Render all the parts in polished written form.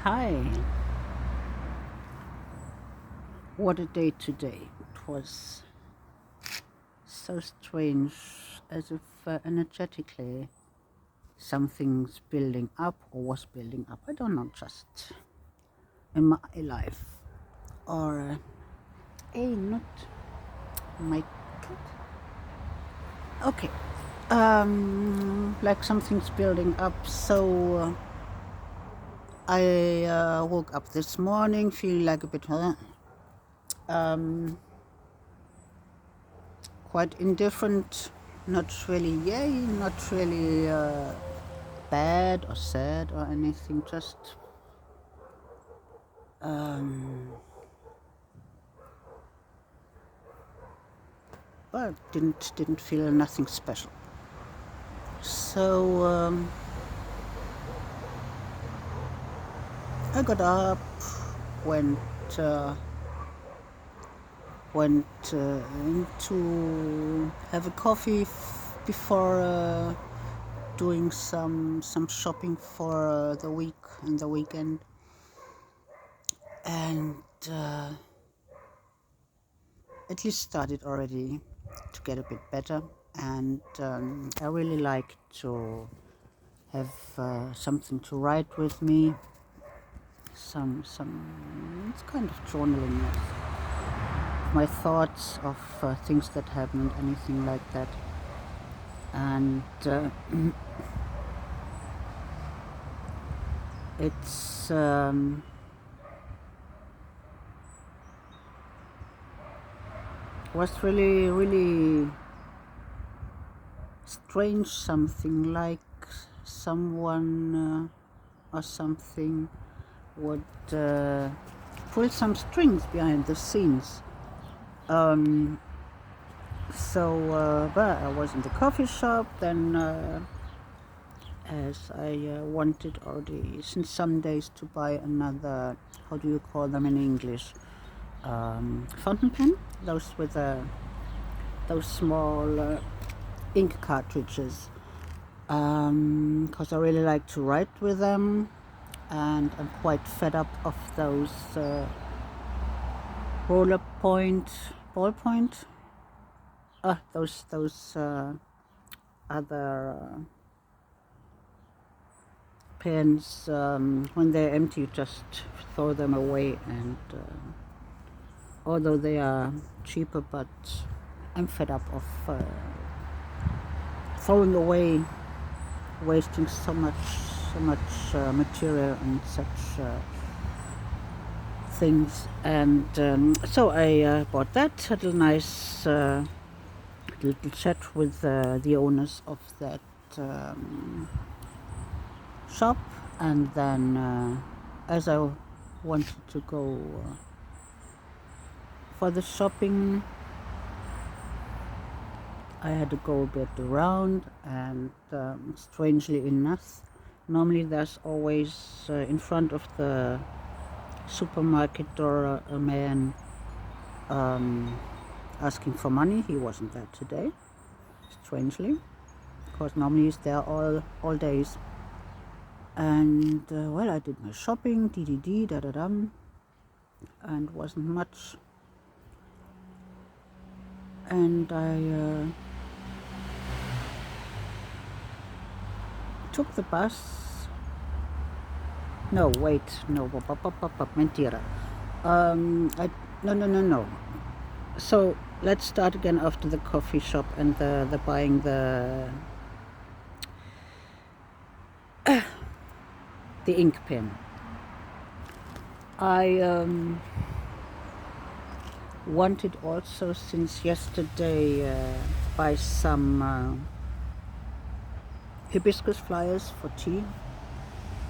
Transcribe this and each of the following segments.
Hi, what a day today. It was so strange, as if energetically something's building up or was building up. I don't know, just in my life. Or, not my cat. Okay, like something's building up. So I woke up this morning feeling like a bit um, quite indifferent, not really yay, not really bad or sad or anything, just well, didn't feel nothing special. So I got up, went uh, went to have a coffee before doing some shopping for the week and the weekend, and at least started already to get a bit better. And I really like to have something to write with me. Some it's kind of journaling of my thoughts of things that happened, anything like that. And it's was really strange, something like someone or something would pull some strings behind the scenes. But I was in the coffee shop then, as I wanted already since some days to buy another, how do you call them in English, fountain pen, those with those small ink cartridges, because I really like to write with them, and I'm quite fed up of those roller point, ballpoint, those other pens. When they're empty, you just throw them away, and although they are cheaper, but I'm fed up of throwing away, wasting so much material and such things. And so I bought that, had a nice little chat with the owners of that shop, and then as I wanted to go for the shopping, I had to go a bit around, and strangely enough, normally there's always in front of the supermarket door a man asking for money. He wasn't there today, strangely, because normally he's there all days. And well, I did my shopping, da da dum, and wasn't much. And I took the bus. No, wait, no, mentira. No. So let's start again after the coffee shop and the buying the ink pen. I wanted also since yesterday buy some hibiscus flowers for tea.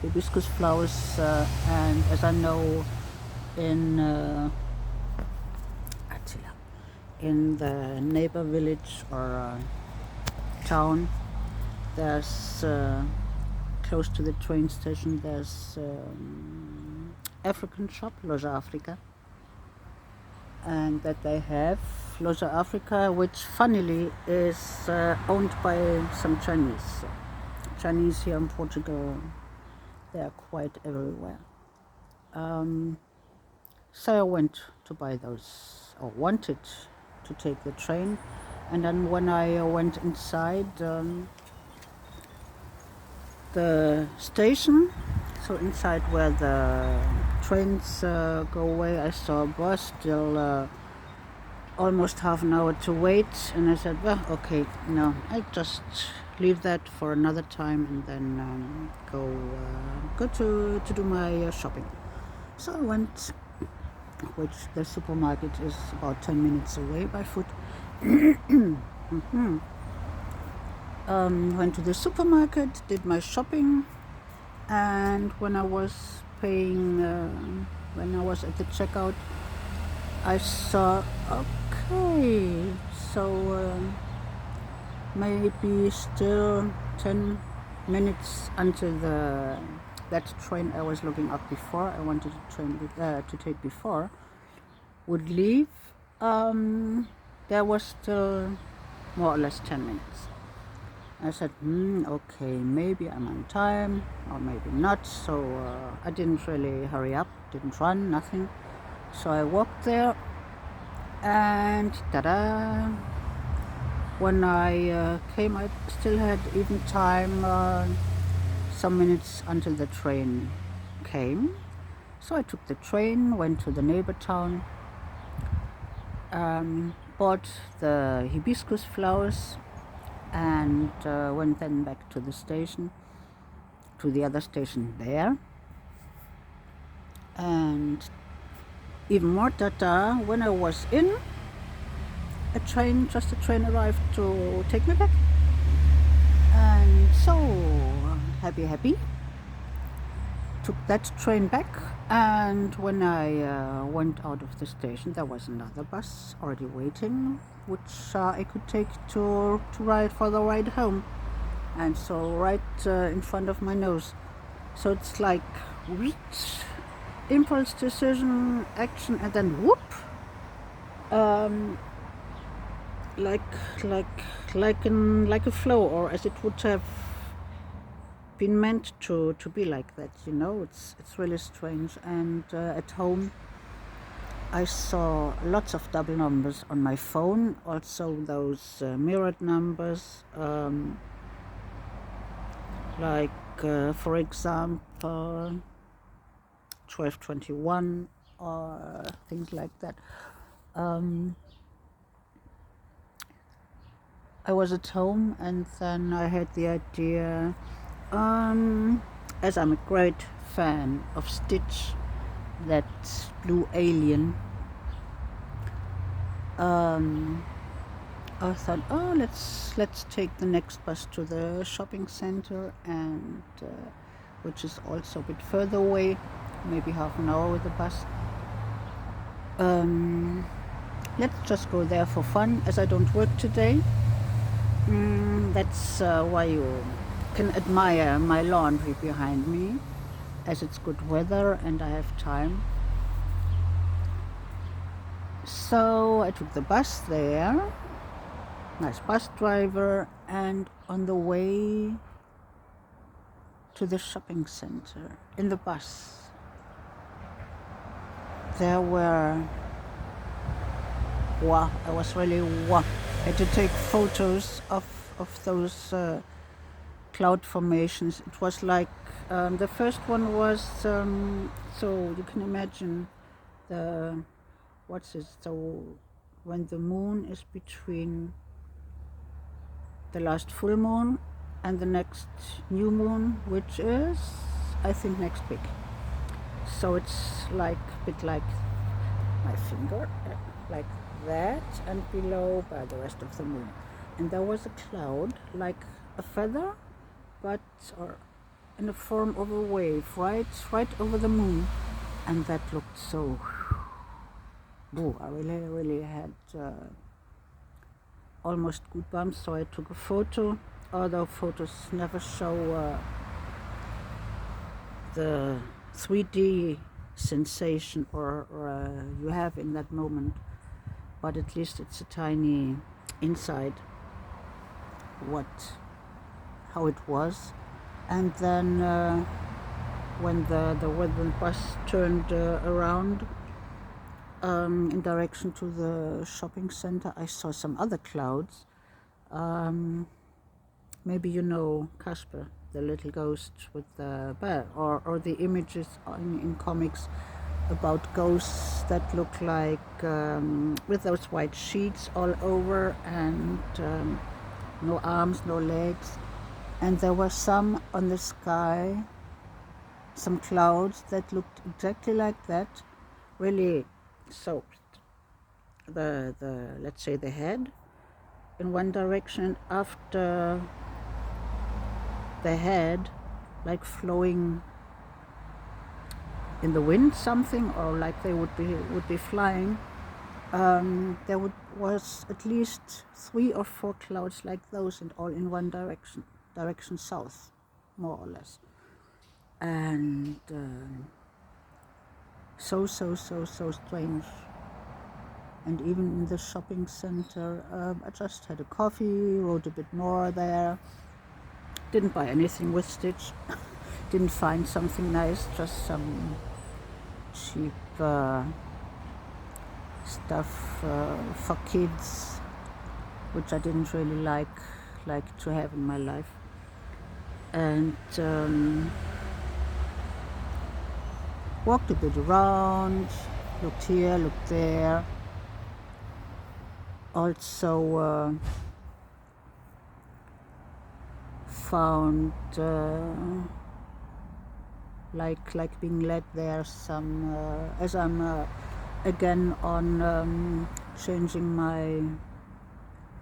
Hibiscus flowers, and as I know, in Attila, in the neighbor village or town, there's close to the train station, there's African shop, Loja Africa, and that they have Loja Africa, which funnily is owned by some Chinese. Chinese here in Portugal, they are quite everywhere. So I went to buy those, or wanted to take the train. And then when I went inside the station, so inside where the trains go away, I saw a bus still almost half an hour to wait. And I said, well, okay, no, I'll just leave that for another time and then go to do my shopping. So I went, which the supermarket is about 10 minutes away by foot. Went to the supermarket, did my shopping, and when I was paying, when I was at the checkout, I saw, okay, so maybe still 10 minutes until that train I was looking up before, I wanted to take before, would leave. There was still more or less 10 minutes. I said, okay, maybe I'm on time or maybe not. So I didn't really hurry up, didn't run, nothing. So I walked there and ta-da! When I came, I still had even time, some minutes until the train came. So I took the train, went to the neighbor town, bought the hibiscus flowers, and went then back to the station, to the other station there. And even more tata, when I was in, just a train arrived to take me back. And so happy. Took that train back, and when I went out of the station, there was another bus already waiting, which I could take to ride for the ride home. And so right in front of my nose. So it's like reach, impulse, decision, action, and then whoop. Like a flow, or as it would have been meant to be like that, you know. It's really strange. And at home I saw lots of double numbers on my phone, also those mirrored numbers, for example 1221 or things like that. I was at home, and then I had the idea, as I'm a great fan of Stitch, that blue alien, I thought, oh, let's take the next bus to the shopping center, and which is also a bit further away, maybe half an hour with the bus. Let's just go there for fun, as I don't work today. That's why you can admire my laundry behind me, as it's good weather and I have time. So I took the bus there, nice bus driver, and on the way to the shopping center, in the bus, there were, I was really I had to take photos of those cloud formations. It was like, the first one was, so you can imagine so when the moon is between the last full moon and the next new moon, which is, I think, next week. So it's like a bit like my finger, like that, and below by the rest of the moon. And there was a cloud like a feather, but or in the form of a wave, right over the moon, and that looked so. I really had almost goosebumps. So I took a photo, although photos never show the 3D sensation or you have in that moment, but at least it's a tiny insight how it was. And then when the bus turned around in direction to the shopping center, I saw some other clouds. Maybe you know Casper, the little ghost with the bear, or the images in comics about ghosts that look like with those white sheets all over and no arms, no legs. And there were some on the sky, some clouds that looked exactly like that, really soaked the let's say the head in one direction, after the head like flowing in the wind something, or like they would be flying. There was at least 3 or 4 clouds like those, and all in one direction south, more or less. And so strange. And even in the shopping center, I just had a coffee, wrote a bit more there. Didn't buy anything with Stitch. Didn't find something nice, just some cheap stuff for kids, which I didn't really like to have in my life. And walked a bit around, looked here, looked there. Also found like being led there some as I'm again on changing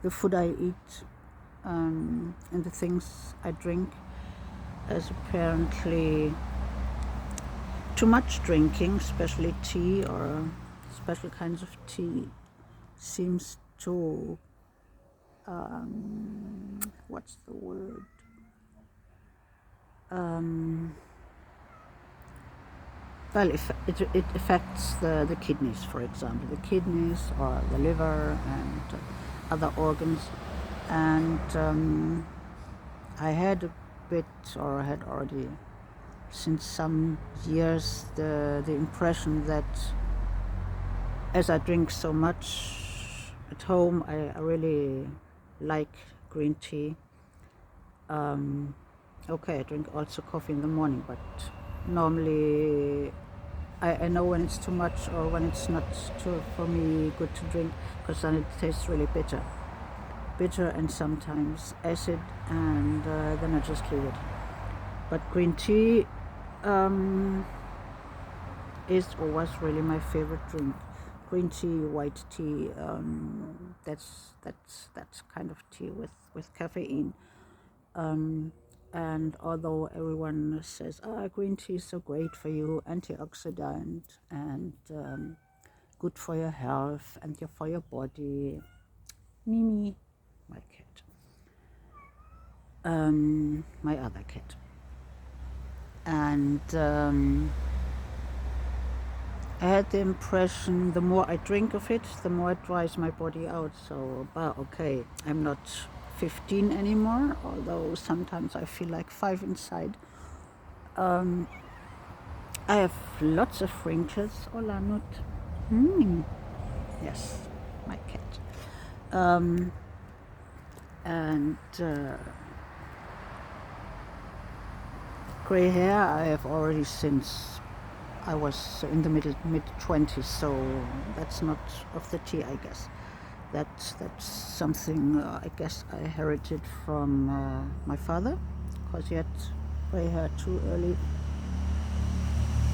the food I eat and the things I drink, as apparently too much drinking, especially tea or special kinds of tea, seems to what's the word? Well, it affects the kidneys, for example, the kidneys or the liver and other organs. And I had a bit, or had already since some years, the impression that as I drink so much at home, I really like green tea. Okay, I drink also coffee in the morning, but normally I know when it's too much or when it's not too, for me, good to drink, because then it tastes really bitter and sometimes acid, and then I just leave it. But green tea is or was really my favorite drink. Green tea, white tea, that's kind of tea with caffeine. And although everyone says, green tea is so great for you, antioxidant and good for your health and for your body, Mimi, my cat, my other cat, and I had the impression the more I drink of it, the more it dries my body out. So, okay, I'm not 15 anymore, although sometimes I feel like 5 inside. I have lots of wrinkles. Hola, Nut. Yes, my cat. And gray hair I have already since I was in the mid-20s, so that's not of the tea, I guess. That's something I guess I inherited from my father, because he had gray hair too early.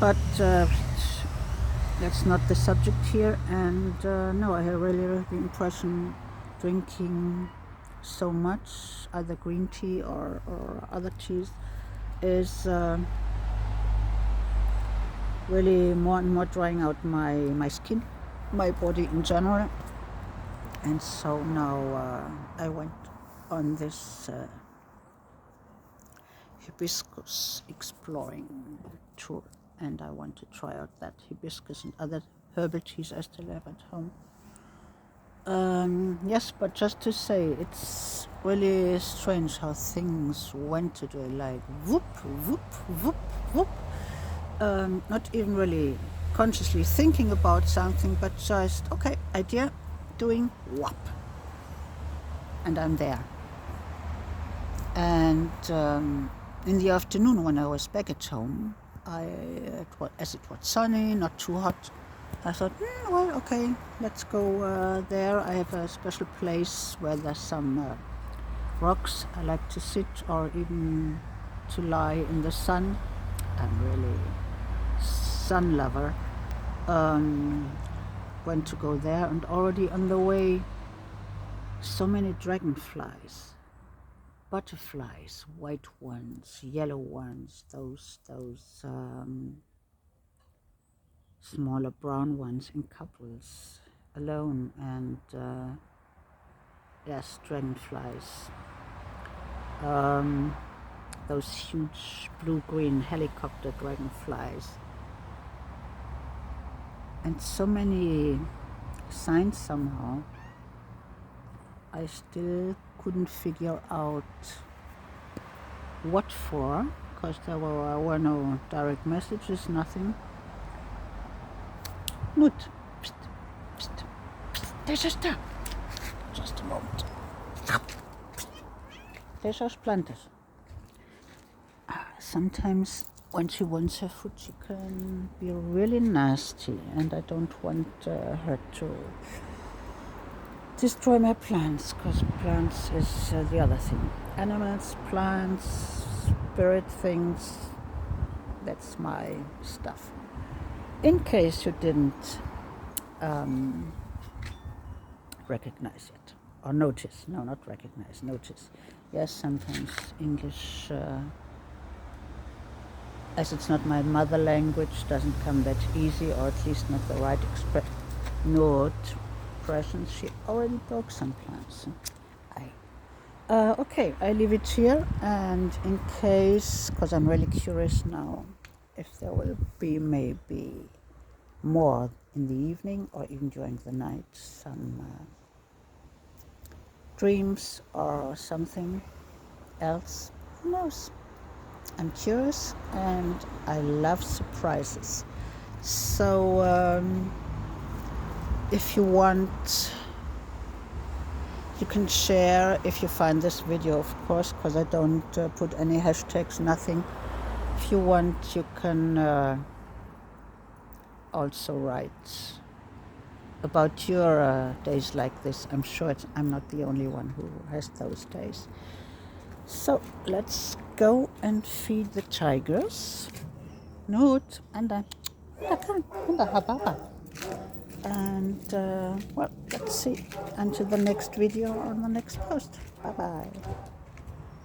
But that's not the subject here. And no, I had really the impression drinking so much, either green tea or other teas, is really more and more drying out my skin, my body in general. And so now I went on this hibiscus exploring tour, and I want to try out that hibiscus and other herbal teas I still have at home. Yes, but just to say, it's really strange how things went today, like whoop, whoop, whoop, whoop. not even really consciously thinking about something, but just, okay, idea, doing, whop, and I'm there. And in the afternoon, when I was back at home, as it was sunny, not too hot, I thought, well, okay, let's go there. I have a special place where there's some rocks. I like to sit or even to lie in the sun. I'm really sun lover. Went to go there, and already on the way, so many dragonflies. Butterflies, white ones, yellow ones, those smaller brown ones in couples, alone, and yes, dragonflies. Those huge blue-green helicopter dragonflies, and so many signs somehow. I still couldn't figure out what for, because there were no direct messages, nothing. Nut, psst, psst, psst, deixa. Just a moment. Deixa os plantas. Sometimes when she wants her food, she can be really nasty, and I don't want her to destroy my plants, because plants is the other thing. Animals, plants, spirit things, that's my stuff. In case you didn't recognize it or notice. No, not recognize, notice. Yes, sometimes English, as it's not my mother language, doesn't come that easy, or at least not the right expressions. She already broke some plants. Okay, I leave it here, and in case, because I'm really curious now, if there will be maybe more in the evening or even during the night, some dreams or something else, who knows? I'm curious, and I love surprises. So if you want, you can share if you find this video, of course, because I don't put any hashtags, nothing. If you want, you can also write about your days like this. I'm sure I'm not the only one who has those days. So let's go and feed the tigers. Nut, anda, hababa. And well, let's see until the next video or the next post. Bye bye.